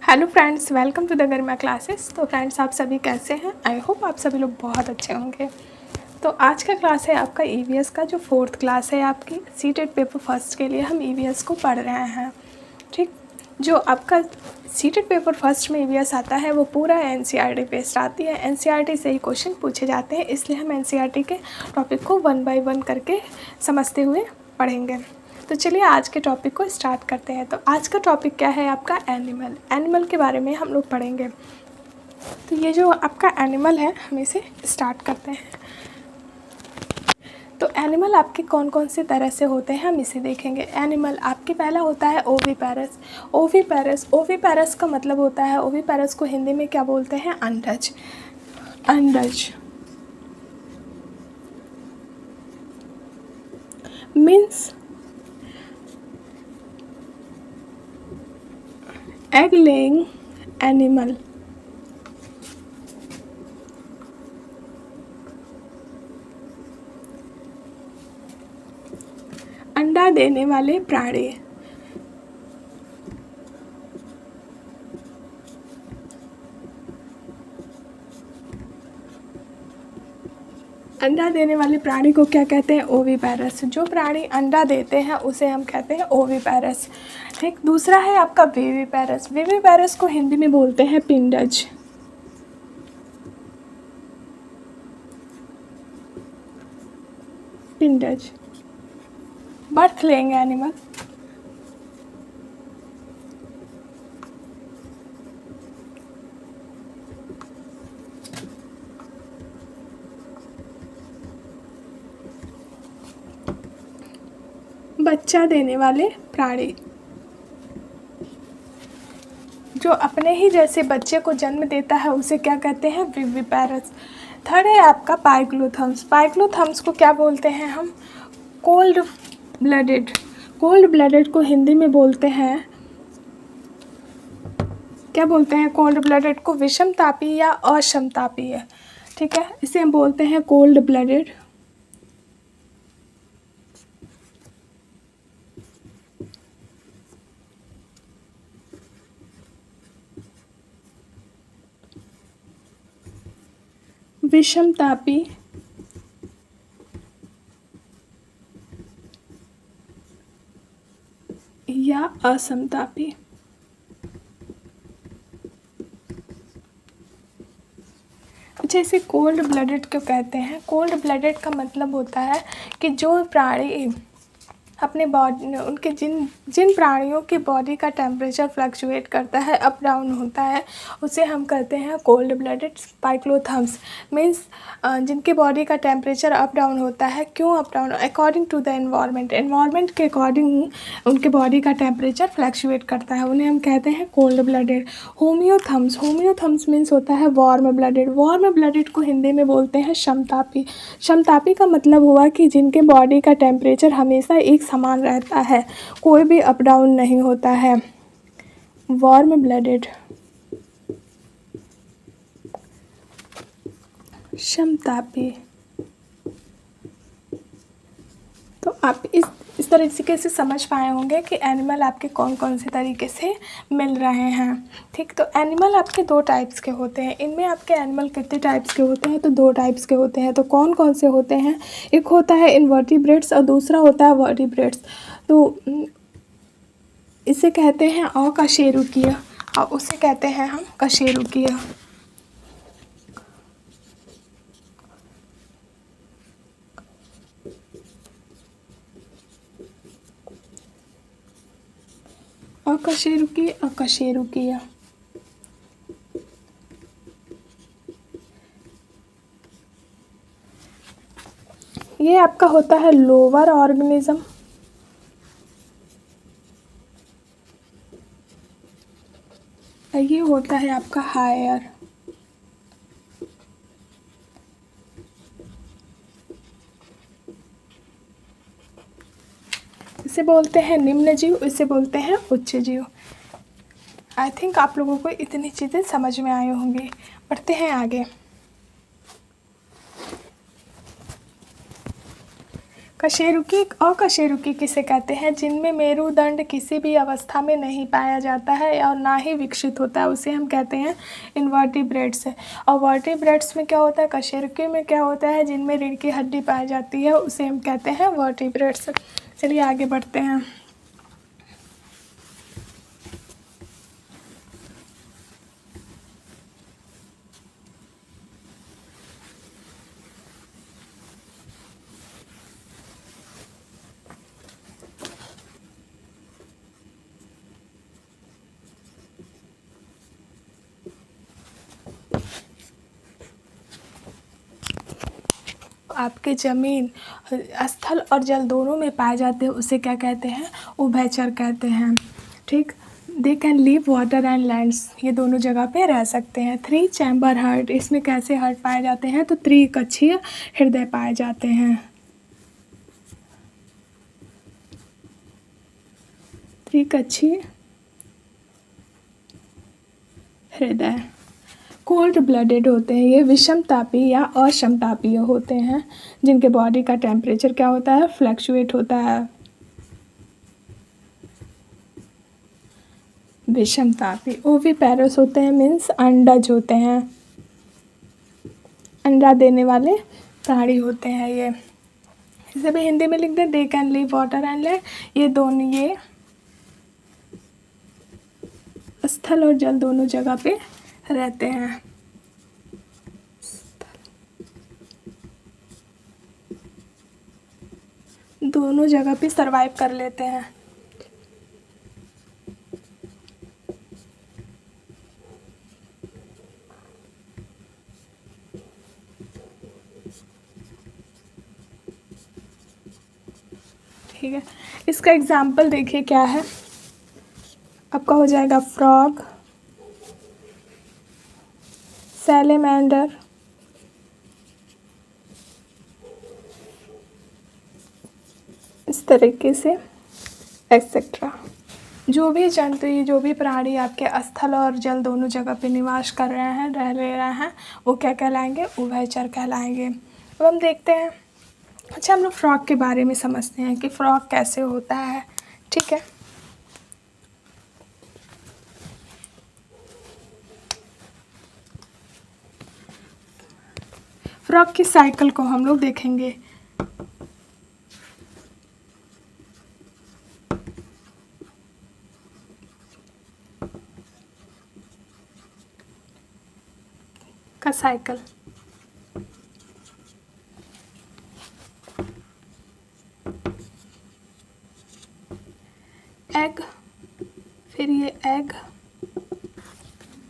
Hello friends, welcome to the Garima classes. तो friends, आप सभी कैसे हैं? आई होप आप सभी लोग बहुत अच्छे होंगे। तो आज का क्लास है आपका ईवीएस का, जो 4th क्लास है आपकी सीटेट पेपर फर्स्ट के लिए हम ईवीएस को पढ़ रहे हैं। ठीक, जो आपका सीटेट पेपर फर्स्ट में ईवीएस आता है वो पूरा एनसीईआरटी बेस्ड आती है। एनसीईआरटी से ही क्वेश्चन पूछे जाते हैं, इसलिए हम एनसीईआरटी के टॉपिक को 1 बाय 1 करके समझते हुए पढ़ेंगे। तो चलिए आज के टॉपिक को स्टार्ट करते हैं। तो आज का टॉपिक क्या है आपका? एनिमल के बारे में हम लोग पढ़ेंगे। तो ये जो आपका एनिमल है, हम इसे स्टार्ट करते हैं। तो एनिमल आपके कौन कौन से तरह से होते हैं हम इसे देखेंगे। एनिमल आपके पहला होता है ओविपेरस। ओविपेरस का मतलब होता है, ओविपेरस को हिंदी में क्या बोलते हैं? अंडज। अंडज मीन्स egg laying animal। अंडा देने वाले प्राणी। अंडा देने वाले प्राणी को क्या कहते हैं? ओविपेरस। जो प्राणी अंडा देते हैं उसे हम कहते हैं ओविपेरस। ठीक, दूसरा है आपका विविपेरस। विविपेरस को हिंदी में बोलते हैं पिंडज। पिंडज बर्थ लेंगे एनिमल। बच्चा देने वाले प्राणी, जो अपने ही जैसे बच्चे को जन्म देता है उसे क्या कहते हैं? विविपेरस। थर्ड है आपका पाइक्लोथर्म्स। पाइक्लोथर्म्स को क्या बोलते हैं हम? Cold blooded. कोल्ड ब्लडेड को हिंदी में बोलते हैं, क्या बोलते हैं? कोल्ड ब्लडेड को विषमतापी या अक्षमतापी है। ठीक है, इसे हम बोलते हैं कोल्ड ब्लडेड। विषमतापी या असमतापी। जैसे कोल्ड ब्लडेड क्यों कहते हैं? कोल्ड ब्लडेड का मतलब होता है कि जो प्राणी अपने बॉडी, उनके जिन जिन प्राणियों की बॉडी का टेम्परेचर फ्लक्चुएट करता है, अप डाउन होता है, उसे हम कहते हैं कोल्ड ब्लडेड। पाइक्लोथर्म्स मीन्स जिनके बॉडी का टेम्परेचर अप डाउन होता है। क्यों up down? According to the environment के अकॉर्डिंग उनके बॉडी का टेम्परेचर फ्लक्चुएट करता है, उन्हें हम कहते हैं कोल्ड ब्लडेड। होम्योथर्म्स मीन्स होता है वार्म ब्लडेड। वार्म ब्लडेड को हिंदी में बोलते हैं समतापी। समतापी का मतलब हुआ कि जिनके बॉडी का टेम्परेचर हमेशा एक समान रहता है, कोई भी अप डाउन नहीं होता है। वार्म ब्लडेड, समतापी। तो आप इस तरीके से समझ पाए होंगे कि एनिमल आपके कौन कौन से तरीके से मिल रहे हैं। ठीक, तो एनिमल आपके 2 टाइप्स के होते हैं। इनमें आपके एनिमल कितने टाइप्स के होते हैं? तो 2 टाइप्स के होते हैं। तो कौन कौन से होते हैं? एक होता है इनवर्टिब्रेट्स और दूसरा होता है वर्टिब्रेट्स। तो इसे कहते हैं अकशेरुकीय और उसे कहते हैं हम कशेरुकीय। अकशेरुकीय। ये आपका होता है लोअर ऑर्गेनिज्म। ये होता है आपका हायर। इसे बोलते हैं निम्न जीव, इसे बोलते हैं उच्च जीव। आई थिंक आप लोगों को इतनी चीज़ें समझ में आई होंगी। बढ़ते हैं आगे। कशेरुकी अकशेरुकी किसे कहते हैं? जिनमें मेरुदंड किसी भी अवस्था में नहीं पाया जाता है और ना ही विकसित होता है, उसे हम कहते हैं इनवर्टिब्रेट्स। और वर्टिब्रेट्स में क्या होता है, कशेरुकी में क्या होता है, जिनमें रीढ़ की हड्डी पाई जाती है, उसे हम कहते हैं वर्टिब्रेट्स। चलिए आगे बढ़ते हैं। आपके ज़मीन स्थल और जल दोनों में पाए जाते हैं, उसे क्या कहते हैं? उभयचर कहते हैं। ठीक। They can live water and lands, ये दोनों जगह पे रह सकते हैं। 3 चैम्बर हार्ट, इसमें कैसे हार्ट पाए जाते हैं? तो त्रिकक्षीय हृदय पाए जाते हैं। त्रिकक्षीय हृदय। कोल्ड ब्लडेड होते हैं, ये विषमतापी या असमतापीय होते हैं, जिनके बॉडी का टेम्परेचर क्या होता है? फ्लक्चुएट होता है। विषमतापी। ओविपेरस होते हैं, मीन्स अंडज होते हैं, अंडा देने वाले प्राणी होते हैं ये। इसे भी हिंदी में लिख दें, they can live water and land, ये दोनों, ये स्थल और जल दोनों जगह पे रहते हैं। दोनों जगह पे सरवाइव कर लेते हैं। ठीक है, इसका एग्जाम्पल देखिए क्या है। आपका हो जाएगा फ्रॉग, सैलेमेंडर, इस तरीके से एक्सेट्रा। जो भी जंतु, ये जो भी प्राणी आपके स्थल और जल दोनों जगह पे निवास कर रहे हैं, रह ले रहे हैं, वो क्या कहलाएंगे? उभयचर कहलाएंगे। अब हम देखते हैं, अच्छा हम लोग फ्रॉग के बारे में समझते हैं कि फ्रॉग कैसे होता है। ठीक है, फ्रॉग की साइकिल को हम लोग देखेंगे। का साइकिल, एग, फिर ये एग,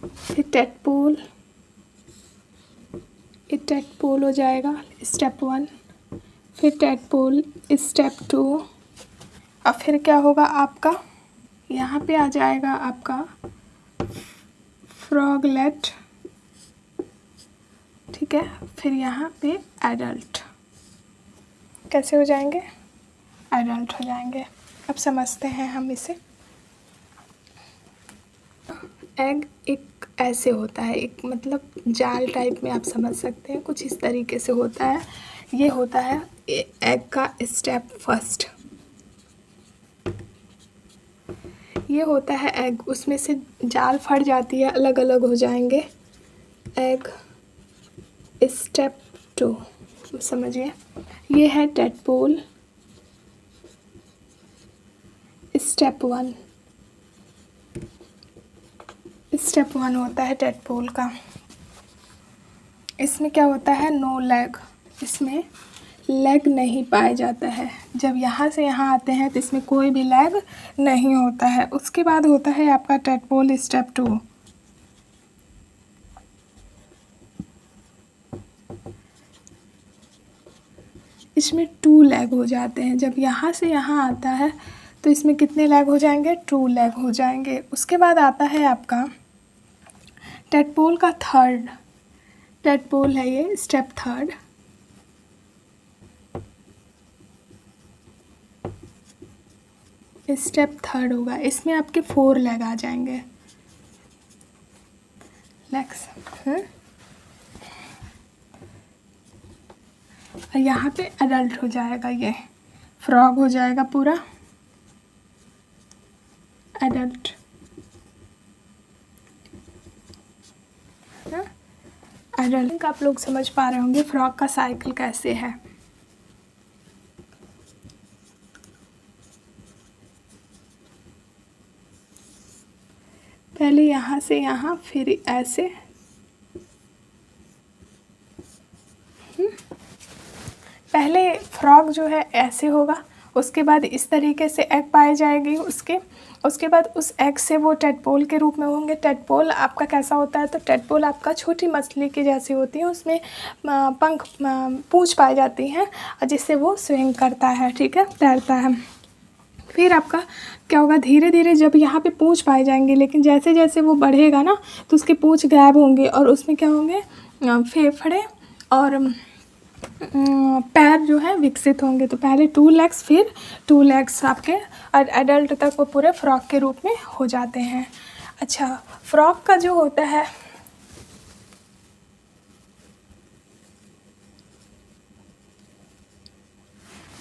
फिर टेडपोल, ये टेडपोल हो जाएगा स्टेप 1, फिर टेडपोल स्टेप 2, और फिर क्या होगा आपका, यहाँ पे आ जाएगा आपका फ्रॉगलेट। ठीक है, फिर यहाँ पे एडल्ट, कैसे हो जाएंगे? एडल्ट हो जाएंगे। अब समझते हैं हम इसे। एग एक ऐसे होता है, एक मतलब जाल टाइप में आप समझ सकते हैं, कुछ इस तरीके से होता है। ये होता है एग का स्टेप फर्स्ट, ये होता है एग, उसमें से जाल फट जाती है, अलग अलग हो जाएंगे। एग स्टेप 2, समझिए। ये है टेडपोल स्टेप 1, स्टेप 1 होता है टेडपोल का। इसमें क्या होता है? नो लेग, इसमें लेग नहीं पाया जाता है। जब यहाँ से यहाँ आते हैं तो इसमें कोई भी लेग नहीं होता है। उसके बाद होता है आपका टेडपोल स्टेप 2, इसमें 2 लेग हो जाते हैं। जब यहाँ से यहाँ आता है तो इसमें कितने लेग हो जाएंगे? 2 लेग हो जाएंगे। उसके बाद आता है आपका टेडपोल का थर्ड, टेडपोल है ये स्टेप 3, स्टेप 3 होगा। इसमें आपके 4 लेग आ जाएंगे, लेग्स। और यहाँ पे एडल्ट हो जाएगा ये। फ्रॉक हो जाएगा पूरा एडल्ट। एडल्ट आप लोग समझ पा रहे होंगे फ्रॉक का साइकिल कैसे है। पहले यहाँ से यहाँ, फिर ऐसे। पहले फ्रॉक जो है ऐसे होगा, उसके बाद इस तरीके से एग पाई जाएगी उसके बाद उस एग से वो टेडपोल के रूप में होंगे। टेडपोल आपका कैसा होता है, तो टेडपोल आपका छोटी मछली की जैसी होती है, उसमें पंख पूँछ पाई जाती हैं जिससे वो स्विंग करता है, ठीक है, तैरता है। फिर आपका क्या होगा, धीरे धीरे जब यहाँ पे पूँछ पाए जाएंगे, लेकिन जैसे जैसे वो बढ़ेगा ना तो उसके पूँछ गायब होंगे और उसमें क्या होंगे, फेफड़े और पैर जो है विकसित होंगे। तो पहले 2 लेग्स, फिर 2 लेग्स आपके एडल्ट तक वो पूरे फ्रॉक के रूप में हो जाते हैं। अच्छा, फ्रॉक का जो होता है,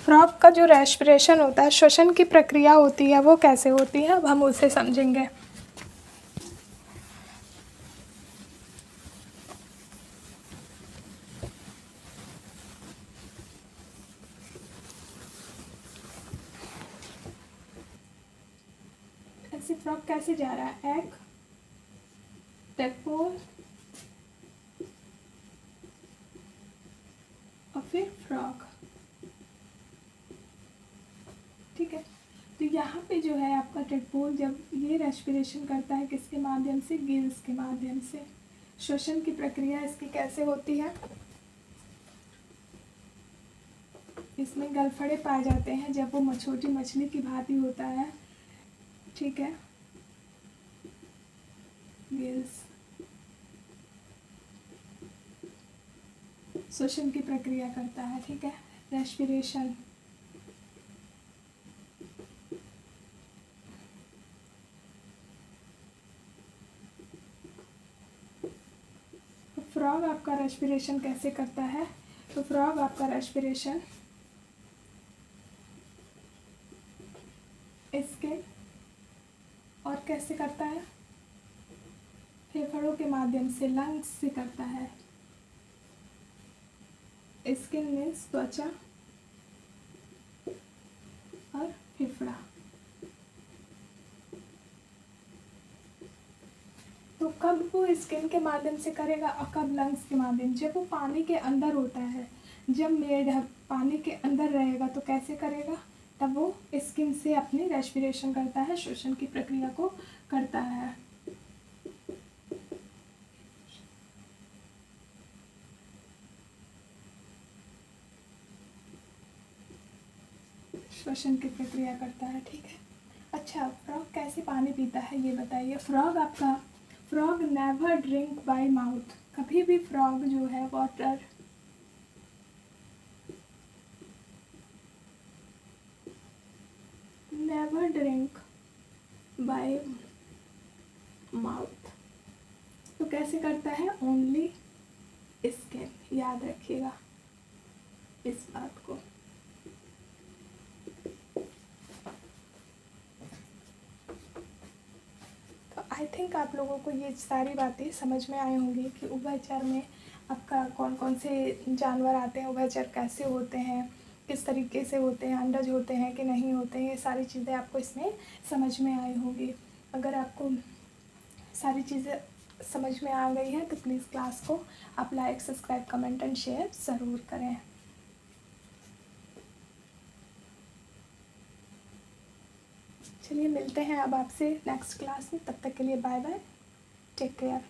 फ्रॉक का जो रेस्पिरेशन होता है, श्वसन की प्रक्रिया होती है, वो कैसे होती है अब हम उसे समझेंगे। ऐसे फ्रॉक कैसे जा रहा है, एग, टेडपोल और फिर फ्रॉक, ठीक है। तो यहाँ पे जो है आपका टेडपोल जब ये रेस्पिरेशन करता है किसके माध्यम से, गिल्स के माध्यम से। श्वसन की प्रक्रिया इसकी कैसे होती है, इसमें गलफड़े पाए जाते हैं जब वो छोटी मछली की भांति होता है, ठीक है, गिल्स। श्वसन की प्रक्रिया करता है, ठीक है, रेस्पिरेशन। तो फ्रॉग आपका रेस्पिरेशन कैसे करता है, तो फ्रॉग आपका रेस्पिरेशन इसके और कैसे करता है, फेफड़ों के माध्यम से, लंग्स से करता है। स्किन मीन्स त्वचा और फेफड़ा। तो कब वो स्किन के माध्यम से करेगा और कब लंग्स के माध्यम, जब वो पानी के अंदर होता है, जब मेढक पानी के अंदर रहेगा तो कैसे करेगा, तब वो स्किन से अपनी रेस्पिरेशन करता है, श्वसन की प्रक्रिया को करता है। श्वसन की प्रक्रिया करता है, ठीक है। अच्छा, फ्रॉग कैसे पानी पीता है ये बताइए। Frog never drink bye mouth, कभी भी फ्रॉग जो है water never drink bye mouth, तो कैसे करता है, ओनली स्किन, याद रखिएगा इस बात को। तो आई थिंक आप लोगों को ये सारी बातें समझ में आई होंगी कि उभयचर में आपका कौन कौन से जानवर आते हैं, उभयचर कैसे होते हैं, किस तरीके से होते हैं, अंडज होते हैं कि नहीं होते हैं, ये सारी चीज़ें आपको इसमें समझ में आई होंगी। अगर आपको सारी चीज़ें समझ में आ गई हैं तो प्लीज़ क्लास को आप like, subscribe, comment and share ज़रूर करें। चलिए मिलते हैं अब आपसे नेक्स्ट क्लास में, तब तक के लिए बाय बाय, टेक केयर।